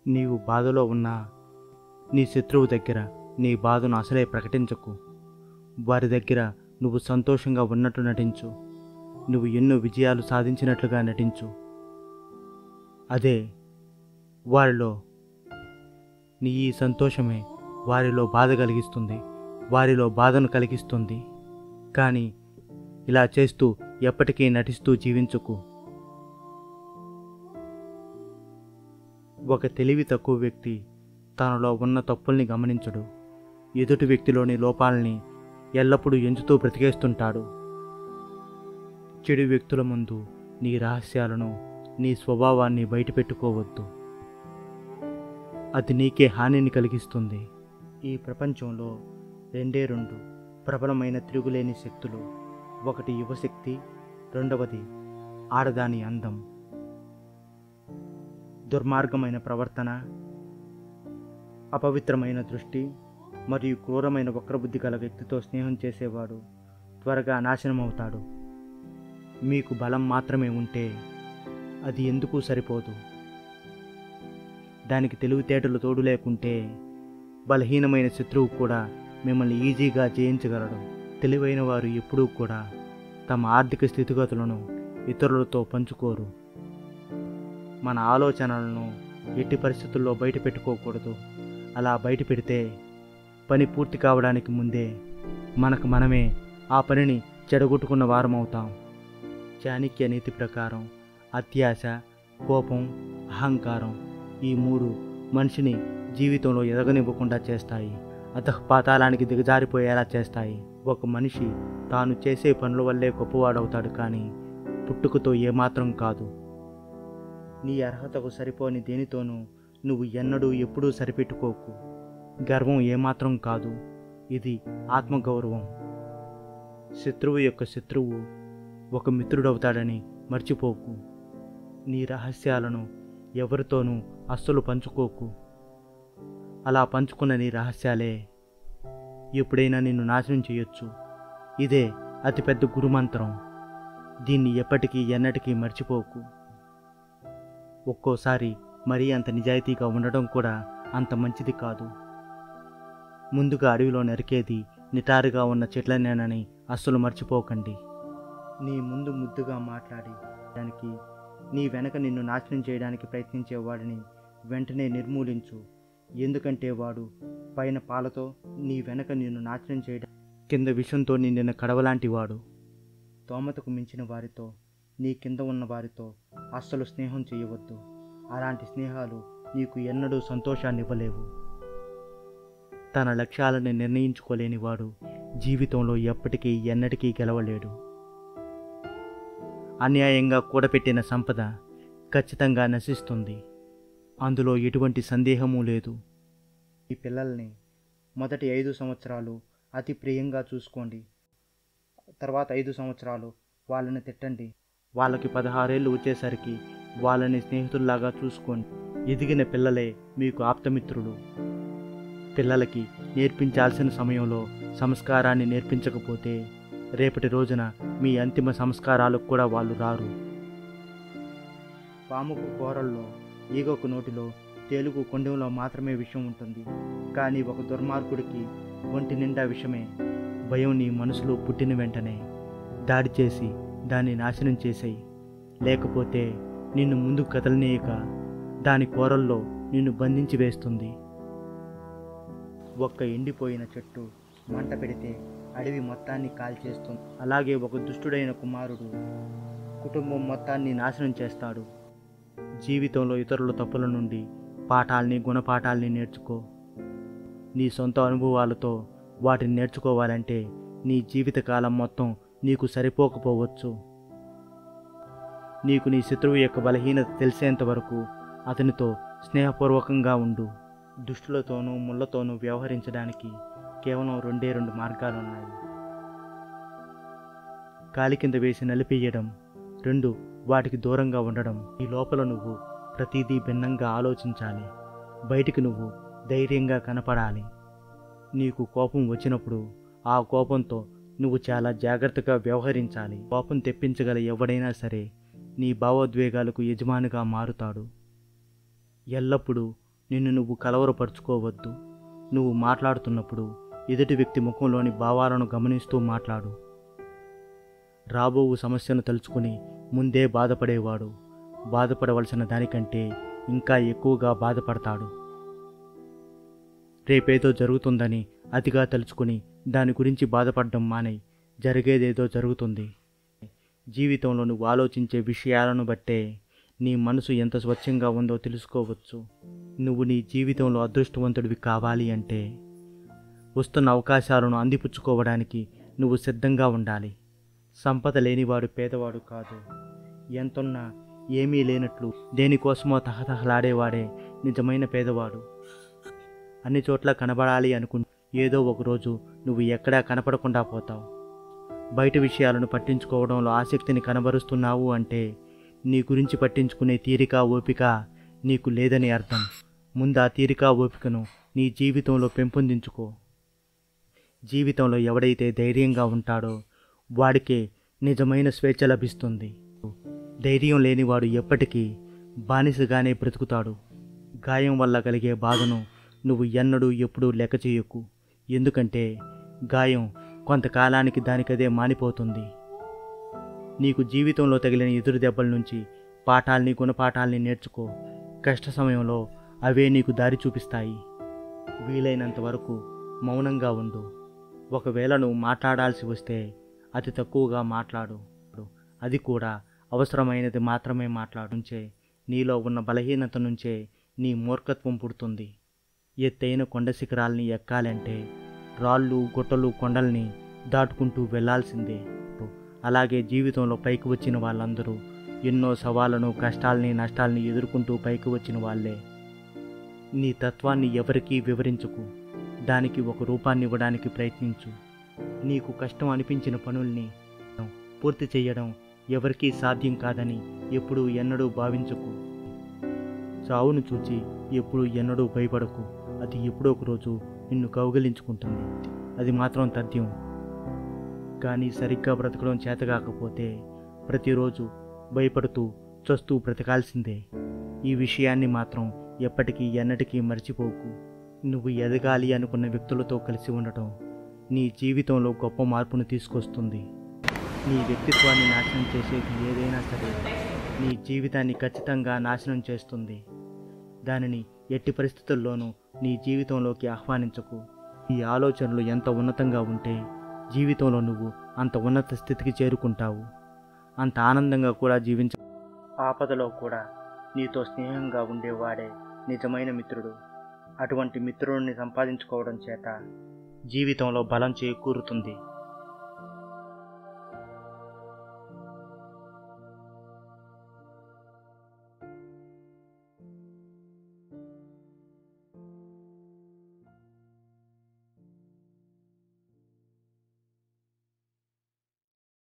నీవు బాధలో ఉన్నా నీ శత్రువు దగ్గర నీ బాధను అసలే ప్రకటించకు. వారి దగ్గర నువ్వు సంతోషంగా ఉన్నట్టు నటించు. నువ్వు ఎన్నో విజయాలు సాధించినట్లుగా నటించు. అదే వారిలో నీ ఈ సంతోషమే వారిలో బాధ కలిగిస్తుంది, వారిలో బాధను కలిగిస్తుంది. కానీ ఇలా చేస్తూ ఎప్పటికీ నటిస్తూ జీవించుకు. ఒక తెలివి తక్కువ వ్యక్తి తనలో ఉన్న తప్పుల్ని గమనించడు. ఎదుటి వ్యక్తిలోని లోపాలని ఎల్లప్పుడూ ఎంచుతూ బ్రతికేస్తుంటాడు. చెడు వ్యక్తుల ముందు నీ రహస్యాలను, నీ స్వభావాన్ని బయటపెట్టుకోవద్దు. అది నీకే హానిని కలిగిస్తుంది. ఈ ప్రపంచంలో రెండు ప్రబలమైన తిరుగులేని శక్తులు. ఒకటి యువశక్తి, రెండవది ఆడదాని అందం. దుర్మార్గమైన ప్రవర్తన, అపవిత్రమైన దృష్టి మరియు క్రూరమైన వక్రబుద్ధి గల వ్యక్తితో స్నేహం చేసేవాడు త్వరగా నాశనమవుతాడు. మీకు బలం మాత్రమే ఉంటే అది ఎందుకు సరిపోదు. దానికి తెలివితేటలు తోడు లేకుంటే బలహీనమైన శత్రువు కూడా మిమ్మల్ని ఈజీగా జయించగలడు. తెలివైన వారు ఎప్పుడూ కూడా తమ ఆర్థిక స్థితిగతులను ఇతరులతో పంచుకోరు. మన ఆలోచనలను ఎట్టి పరిస్థితుల్లో బయట పెట్టుకోకూడదు. అలా బయట పెడితే పని పూర్తి కావడానికి ముందే మనకు మనమే ఆ పనిని చెడగొట్టుకున్న వారమవుతాం. చాణక్య నీతి ప్రకారం అత్యాశ, కోపం, అహంకారం ఈ మూడు మనిషిని జీవితంలో ఎదగనివ్వకుండా చేస్తాయి, అధఃపాతాళానికి దిగజారిపోయేలా చేస్తాయి. ఒక మనిషి తాను చేసే పనుల వల్లే గొప్పవాడవుతాడు, కానీ పుట్టుకతో ఏమాత్రం కాదు. నీ అర్హతకు సరిపోని దేనితోనూ నువ్వు ఎన్నడూ ఎప్పుడూ సరిపెట్టుకోకు. గర్వం ఏమాత్రం కాదు, ఇది ఆత్మగౌరవం. శత్రువు యొక్క శత్రువు ఒక మిత్రుడవుతాడని మర్చిపోకు. నీ రహస్యాలను ఎవరితోనూ అస్సలు పంచుకోకు. అలా పంచుకున్న నీ రహస్యాలే ఎప్పుడైనా నిన్ను నాశనం చేయొచ్చు. ఇదే అతిపెద్ద గురుమంత్రం. దీన్ని ఎప్పటికీ ఎన్నటికీ మర్చిపోకు. ఒక్కోసారి మరీ అంత నిజాయితీగా ఉండడం కూడా అంత మంచిది కాదు. ముందుగా అడవిలో నరికేది నిటారుగా ఉన్న చెట్లనేనని అస్సలు మర్చిపోకండి. నీ ముందు ముద్దుగా మాట్లాడి దానికి నీ వెనక నిన్ను నాశనం చేయడానికి ప్రయత్నించేవాడిని వెంటనే నిర్మూలించు. ఎందుకంటే వాడు పైన పాలతో నీ వెనక నిన్ను నాశనం చేయడం, కింద విషంతో నిండిన కడవలాంటి వాడు. తోమతకు మించిన వారితో, నీ కింద ఉన్న వారితో అస్సలు స్నేహం చేయవద్దు. అలాంటి స్నేహాలు నీకు ఎన్నడూ సంతోషాన్ని ఇవ్వలేవు. తన లక్ష్యాలను నిర్ణయించుకోలేని వాడు జీవితంలో ఎప్పటికీ ఎన్నటికీ గెలవలేడు. అన్యాయంగా కూడబెట్టిన సంపద ఖచ్చితంగా నశిస్తుంది, అందులో ఎటువంటి సందేహమూ లేదు. ఈ పిల్లల్ని మొదటి 5 సంవత్సరాలు అతి ప్రియంగా చూసుకోండి. తర్వాత 5 సంవత్సరాలు వాళ్ళని తిట్టండి. వాళ్ళకి 16 ఏళ్ళు వచ్చేసరికి వాళ్ళని స్నేహితుల్లాగా చూసుకోండి. ఎదిగిన పిల్లలే మీకు ఆప్తమిత్రులు. పిల్లలకి నేర్పించాల్సిన సమయంలో సంస్కారాన్ని నేర్పించకపోతే రేపటి రోజున మీ అంతిమ సంస్కారాలకు కూడా వాళ్ళు రారు. పాముకు కూరల్లో, ఈగకు నోటిలో, తేలుగు కొండెంలో మాత్రమే విషం ఉంటుంది. కానీ ఒక దుర్మార్గుడికి ఒంటి నిండా విషమే. భయం నీ మనసులో పుట్టిన వెంటనే దాడి చేసి దాన్ని నాశనం చేసేయి. లేకపోతే నిన్ను ముందుకు కదలనీయక దాని కోరల్లో నిన్ను బంధించి వేస్తుంది. ఒక్క ఎండిపోయిన చెట్టు మంట పెడితే అడవి మొత్తాన్ని కాల్చేస్తుంది. అలాగే ఒక దుష్టుడైన కుమారుడు కుటుంబం మొత్తాన్ని నాశనం చేస్తాడు. జీవితంలో ఇతరుల తప్పుల నుండి పాఠాల్ని, గుణపాఠాల్ని నేర్చుకో. నీ సొంత అనుభవాలతో వాటిని నేర్చుకోవాలంటే నీ జీవితకాలం మొత్తం నీకు సరిపోకపోవచ్చు. నీకు నీ శత్రువు యొక్క బలహీనత తెలిసేంత వరకు అతనితో స్నేహపూర్వకంగా ఉండు. దుష్టులతోనూ ముళ్ళతోనూ వ్యవహరించడానికి కేవలం 2 మార్గాలున్నాయి. కాలి కింద వేసి నలిపేయడం, 2 వాటికి దూరంగా ఉండడం. ఈ లోపల నువ్వు ప్రతిదీ భిన్నంగా ఆలోచించాలి. బయటికి నువ్వు ధైర్యంగా కనపడాలి. నీకు కోపం వచ్చినప్పుడు ఆ కోపంతో నువ్వు చాలా జాగ్రత్తగా వ్యవహరించాలి. కోపం తెప్పించగల ఎవడైనా సరే నీ భావోద్వేగాలకు యజమానిగా మారుతాడు. ఎల్లప్పుడూ నిన్ను నువ్వు కలవరపరుచుకోవద్దు. నువ్వు మాట్లాడుతున్నప్పుడు ఎదుటి వ్యక్తి ముఖంలోని భావాలను గమనిస్తూ మాట్లాడు. రాబోవు సమస్యను తలుచుకుని ముందే బాధపడేవాడు బాధపడవలసిన దానికంటే ఇంకా ఎక్కువగా బాధపడతాడు. రేపేదో జరుగుతుందని అతిగా తలుచుకుని దాని గురించి బాధపడడం మానే, జరిగేదేదో జరుగుతుంది. జీవితంలో నువ్వు ఆలోచించే విషయాలను బట్టే నీ మనసు ఎంత స్వచ్ఛంగా ఉందో తెలుసుకోవచ్చు. నువ్వు నీ జీవితంలో అదృష్టవంతుడివి కావాలి అంటే వస్తున్న అవకాశాలను అందిపుచ్చుకోవడానికి నువ్వు సిద్ధంగా ఉండాలి. సంపద లేనివాడు పేదవాడు కాదు. ఎంతున్నా ఏమీ లేనట్లు దేనికోసమో తహతహలాడేవాడే నిజమైన పేదవాడు. అన్ని చోట్ల కనబడాలి అనుకుంటే ఏదో ఒకరోజు నువ్వు ఎక్కడా కనపడకుండా పోతావు. బయట విషయాలను పట్టించుకోవడంలో ఆసక్తిని కనబరుస్తున్నావు అంటే నీ గురించి పట్టించుకునే తీరిక ఓపిక నీకు లేదని అర్థం. ముందు ఆ తీరిక ఓపికను నీ జీవితంలో పెంపొందించుకో. జీవితంలో ఎవడైతే ధైర్యంగా ఉంటాడో వాడికే నిజమైన స్వేచ్ఛ లభిస్తుంది. ధైర్యం లేనివాడు ఎప్పటికీ బానిసగానే బ్రతుకుతాడు. గాయం వల్ల కలిగే బాధను నువ్వు ఎన్నడూ ఎప్పుడూ లెక్క చేయకు. ఎందుకంటే గాయం కొంతకాలానికి దానికదే మానిపోతుంది. నీకు జీవితంలో తగిలిన ఎదురు దెబ్బల నుంచి పాఠాల్ని గుణపాఠాల్ని నేర్చుకో. కష్ట సమయంలో అవే నీకు దారి చూపిస్తాయి. వీలైనంత వరకు మౌనంగా ఉండు. ఒకవేళ నువ్వు మాట్లాడాల్సి వస్తే అతి తక్కువగా మాట్లాడు. అది కూడా అవసరమైనది మాత్రమే మాట్లాడుంచే నీలో ఉన్న బలహీనత నుంచే నీ మూర్ఖత్వం పుడుతుంది. ఎత్తైన కొండ శిఖరాల్ని ఎక్కాలంటే రాళ్ళు గుట్టలు కొండల్ని దాటుకుంటూ వెళ్లాల్సిందే. అలాగే జీవితంలో పైకి వచ్చిన వాళ్ళందరూ ఎన్నో సవాళ్లను కష్టాల్ని నష్టాల్ని ఎదుర్కొంటూ పైకి వచ్చిన వాళ్ళే. నీ తత్వాన్ని ఎవరికీ వివరించకు. దానికి ఒక రూపాన్ని ఇవ్వడానికి ప్రయత్నించు. నీకు కష్టం అనిపించిన పనుల్ని పూర్తి చేయడం ఎవరికీ సాధ్యం కాదని ఎప్పుడూ ఎన్నడూ భావించకు. చావును చూచి ఎప్పుడూ ఎన్నడూ భయపడకు. అది ఎప్పుడో ఒక రోజు నిన్ను కౌగిలించుకుంటుంది. అది మాత్రం తథ్యం. కానీ సరిగ్గా బ్రతకడం చేతగాకపోతే ప్రతిరోజు భయపడుతూ చస్తూ బ్రతకాల్సిందే. ఈ విషయాన్ని మాత్రం ఎప్పటికీ ఎన్నటికీ మర్చిపోకు. నువ్వు ఎదగాలి అనుకున్న వ్యక్తులతో కలిసి ఉండటం నీ జీవితంలో గొప్ప మార్పును తీసుకొస్తుంది. నీ వ్యక్తిత్వాన్ని నాశనం చేసేది ఏదైనా సరే నీ జీవితాన్ని ఖచ్చితంగా నాశనం చేస్తుంది. దానిని ఎట్టి పరిస్థితుల్లోనూ నీ జీవితంలోకి ఆహ్వానించకు. ఈ ఆలోచనలు ఎంత ఉన్నతంగా ఉంటే జీవితంలో నువ్వు అంత ఉన్నత స్థితికి చేరుకుంటావు. అంత ఆనందంగా కూడా జీవించ. ఆపదలో కూడా నీతో స్నేహంగా ఉండేవాడే నిజమైన మిత్రుడు. అటువంటి మిత్రుడిని సంపాదించుకోవడం చేత జీవితంలో బలం చేకూరుతుంది.